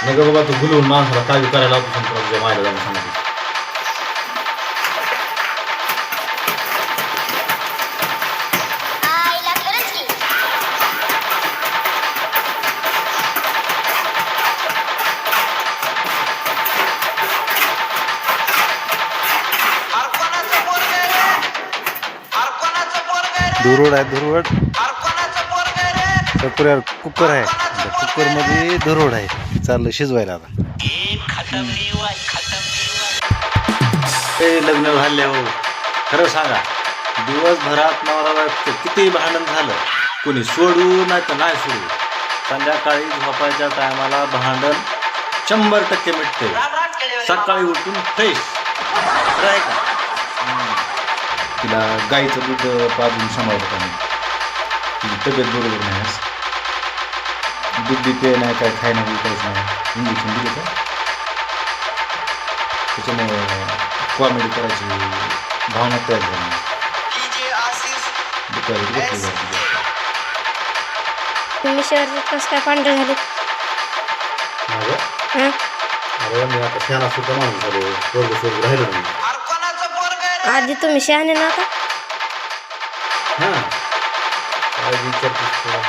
नका बाबा तू गुलवून माणसाला काय करायला लावतो संपूर्ण तुझ्या मायला जाऊन सांगतो. धुरोड आहे धुरोड कुकर कुकर आहे कुकर मध्ये धुरोड आहे चाललं शिजवायला आता. लग्न झाले हो खरं सांगा दिवसभरात नवरा बायको किती भांडण झालं कोणी सोडू नाही तर नाही सोडू संध्याकाळी झोपायच्या टायमाला भांडण 100% मिटते. सकाळी उठून फ्रेश आहे का. तिला गाईचं दूध पाजून सांभाळत होता मी. तिची तब्येत बरोबर नाही आज. दूध बी पे नाही काय खाय नाही काहीच नाही इंजेक्शन दिलं का त्याच्यामुळे कॉमेडी करायची भावना तयार झाली. दुपारी घेतली जाते. तुम्ही शहरात कसं काय पांढरे झाले? अरे मी आता शहाणा सुद्धा माणूस झालो स्वर्ग राहिलो नाही. आधी तुम्ही शहाणे नव्हता. हां काय विचारतेस तुला